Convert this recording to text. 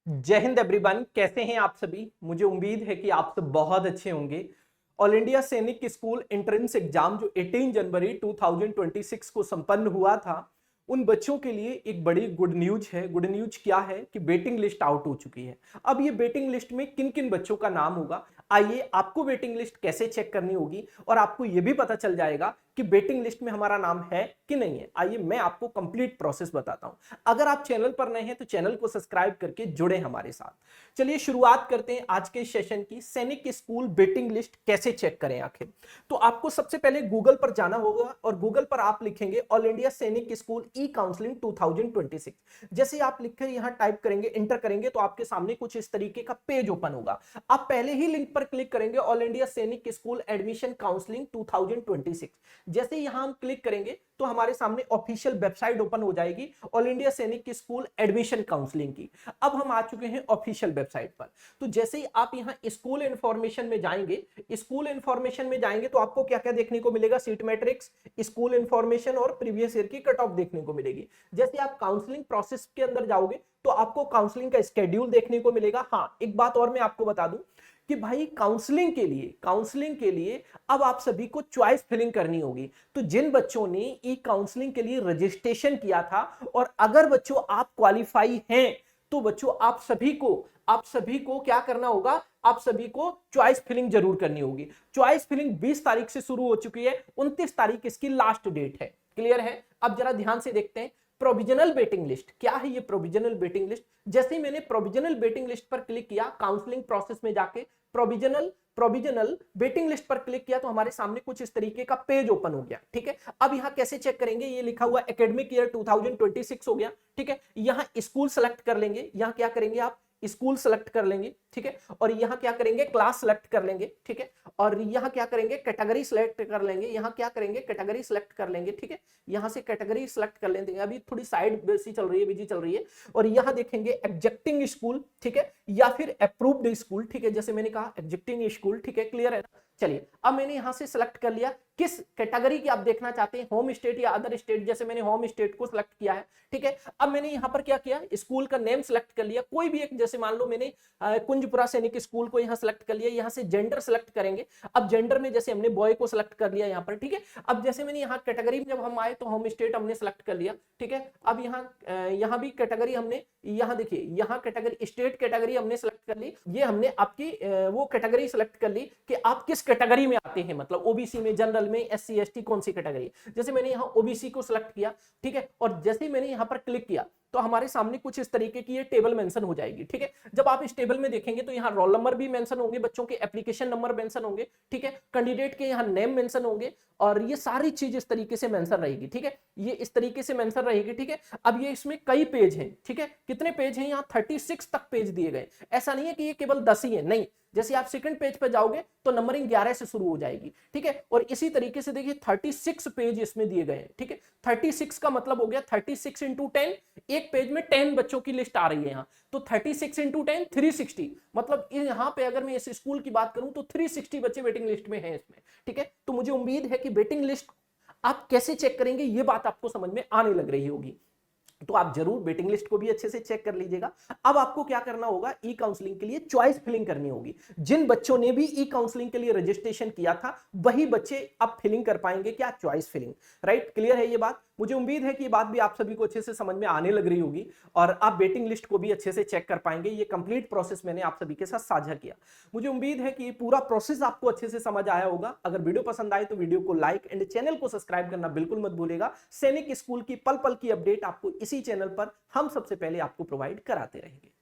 जय हिंद एवरीवन, कैसे हैं आप सभी। मुझे उम्मीद है कि आप सब बहुत अच्छे होंगे। ऑल इंडिया सैनिक स्कूल एंट्रेंस एग्जाम जो 18 जनवरी 2026 को संपन्न हुआ था, उन बच्चों के लिए एक बड़ी गुड न्यूज है। गुड न्यूज क्या है कि वेटिंग लिस्ट आउट हो चुकी है। अब ये वेटिंग लिस्ट में किन किन बच्चों का नाम होगा, आइए आपको वेटिंग लिस्ट कैसे चेक करनी होगी और आपको ये भी पता चल जाएगा कि वेटिंग लिस्ट में हमारा नाम है कि नहीं है। आइए मैं आपको कंप्लीट प्रोसेस बताता हूं। अगर आप चैनल पर नए हैं तो चैनल को सब्सक्राइब करके जुड़े हमारे साथ। चलिए शुरुआत करते हैं आज के सेशन की। सैनिक स्कूल वेटिंग लिस्ट कैसे चेक करें आखिर। तो आपको सबसे पहले गूगल पर जाना होगा और गूगल पर आप लिखेंगे ऑल इंडिया सैनिक स्कूल ई काउंसलिंग 2026। जैसे आप लिख यहां टाइप करेंगे, इंटर करेंगे तो आपके सामने कुछ इस तरीके का पेज ओपन होगा। आप पहले ही लिंक पर क्लिक करेंगे, ऑल इंडिया सैनिक स्कूल एडमिशन काउंसलिंग 2026। जैसे यहां हम क्लिक करेंगे तो हमारे सामने ऑफिशियल वेबसाइट ओपन हो जाएगी ऑल इंडिया सैनिक स्कूल एडमिशन काउंसलिंग की। अब हम आ चुके हैं ऑफिशियल वेबसाइट पर। तो जैसे ही आप यहां स्कूल इंफॉर्मेशन में जाएंगे, स्कूल इंफॉर्मेशन में जाएंगे तो आपको क्या क्या देखने को मिलेगा, सीट मैट्रिक्स, स्कूल इंफॉर्मेशन और प्रीवियस ईयर की कट ऑफ देखने को मिलेगी। जैसे आप काउंसलिंग प्रोसेस के अंदर जाओगे तो आपको काउंसलिंग का स्केड्यूल देखने को मिलेगा। हाँ, एक बात और मैं आपको बता दूं कि भाई काउंसलिंग के लिए अब आप सभी को चॉइस फिलिंग करनी होगी। तो जिन बच्चों ने ई काउंसलिंग के लिए रजिस्ट्रेशन किया था और अगर बच्चों आप क्वालिफाई हैं तो बच्चों आप सभी को क्या करना होगा, आप सभी को चॉइस फिलिंग जरूर करनी होगी। चॉइस फिलिंग 20 तारीख से शुरू हो चुकी है, 29 तारीख इसकी लास्ट डेट है। क्लियर है। अब जरा ध्यान से देखते हैं प्रोविजनल वेटिंग लिस्ट क्या है। ये प्रोविजनल वेटिंग लिस्ट, जैसे ही मैंने प्रोविजनल वेटिंग लिस्ट पर क्लिक किया, काउंसलिंग प्रोसेस में जाके प्रोविजनल वेटिंग लिस्ट पर क्लिक किया तो हमारे सामने कुछ इस तरीके का पेज ओपन हो गया। ठीक है। अब यहां कैसे चेक करेंगे, ये लिखा हुआ एकेडमिक ईयर 2026 हो गया। ठीक है। यहां स्कूल सेलेक्ट कर लेंगे, यहां क्या करेंगे आप स्कूल सेलेक्ट कर लेंगे। ठीक है। और यहां क्या करेंगे, क्लास सेलेक्ट कर लेंगे। ठीक है। और यहां क्या करेंगे, कैटेगरी सेलेक्ट कर लेंगे। यहां क्या करेंगे, कैटेगरी सेलेक्ट कर लेंगे। ठीक है। यहां से कैटेगरी सेलेक्ट कर लेंगे। अभी थोड़ी साइड बिजी चल रही है। और यहां देखेंगे एग्जेक्टिंग स्कूल, ठीक है, या फिर अप्रूव्ड स्कूल। ठीक है, जैसे मैंने कहा एग्जेक्टिंग स्कूल। ठीक है, क्लियर है ना। चलिए, अब मैंने यहां से सिलेक्ट कर लिया किस कैटेगरी की आप देखना चाहते हैं, होम स्टेट या अदर स्टेट। जैसे मैंने होम स्टेट को सिलेक्ट किया है। ठीक है। अब मैंने यहां पर क्या किया, स्कूल का नेम सिलेक्ट कर लिया, कोई भी एक। जैसे मान लो मैंने कुंजपुरा सैनिक स्कूल को यहां सिलेक्ट कर लिया। यहां से जेंडर सिलेक्ट करेंगे। अब जेंडर में जैसे हमने बॉय को सिलेक्ट कर लिया यहां पर। ठीक है। अब जैसे मैंने यहां कैटेगरी में जब हम आए तो होम स्टेट हमने सिलेक्ट कर लिया। ठीक है। अब यहां भी कैटेगरी हमने, यहां देखिए, यहां कैटेगरी स्टेट कैटेगरी हमने सिलेक्ट कर ली। ये हमने आपकी वो कैटेगरी सिलेक्ट कर ली कि आप किस कैटेगरी में आते हैं, मतलब ओबीसी में, जनरल में, एससी एसटी, कौन सी कैटेगरी। जैसे मैंने यहां ओबीसी को सिलेक्ट किया। ठीक है। और जैसे ही मैंने यहां पर क्लिक किया तो हमारे सामने कुछ इस तरीके की ये टेबल मेंशन हो जाएगी। ठीक है। जब आप इस टेबल में देखेंगे तो यहाँ रोल नंबर भी मेंशन होंगे, बच्चों के एप्लीकेशन नंबर मेंशन होंगे। ठीक है। कैंडिडेट के यहाँ नेम मेंशन होंगे और ये सारी चीज इस तरीके से मेंशन रहेगी। ठीक है, ये इस तरीके से मेंशन रहेगी। ठीक है। अब ये इसमें कई पेज हैं। ठीक है, कितने पेज हैं, यहाँ 36 तक पेज दिए गए। ऐसा नहीं है कि ये केवल 10 ही है, नहीं। जैसे आप सेकंड पेज पे जाओगे तो नंबरिंग 11 से शुरू हो जाएगी। ठीक है। और इसी तरीके से देखिए 36 पेज इसमें दिए गए हैं। ठीक है। 36 का मतलब हो गया 36 इंटू 10, एक पेज में 10 बच्चों की लिस्ट आ रही है यहाँ। तो 36 इंटू 10 360, मतलब यहाँ पे अगर मैं इस स्कूल की बात करूं तो 360 बच्चे वेटिंग लिस्ट में हैं इसमें। ठीक है। तो मुझे उम्मीद है कि वेटिंग लिस्ट आप कैसे चेक करेंगे ये बात आपको समझ में आने लग रही होगी। तो आप जरूर वेटिंग लिस्ट को भी अच्छे से चेक कर लीजिएगा। अब आपको क्या करना होगा, ई काउंसलिंग के लिए चॉइस फिलिंग करनी होगी। जिन बच्चों ने भी ई काउंसलिंग के लिए रजिस्ट्रेशन किया था वही बच्चे अब फिलिंग कर पाएंगे, क्या, चॉइस फिलिंग। राइट, क्लियर है ये बात। मुझे उम्मीद है कि ये बात भी आप सभी को अच्छे से समझ में आने लग रही होगी और आप वेटिंग लिस्ट को भी अच्छे से चेक कर पाएंगे। ये कंप्लीट प्रोसेस मैंने आप सभी के साथ साझा किया। मुझे उम्मीद है कि ये पूरा प्रोसेस आपको अच्छे से समझ आया होगा। अगर वीडियो पसंद आए तो वीडियो को लाइक एंड चैनल को सब्सक्राइब करना बिल्कुल मत भूलिएगा। सैनिक स्कूल की पल पल की अपडेट आपको इसी चैनल पर हम सबसे पहले आपको प्रोवाइड कराते रहेंगे।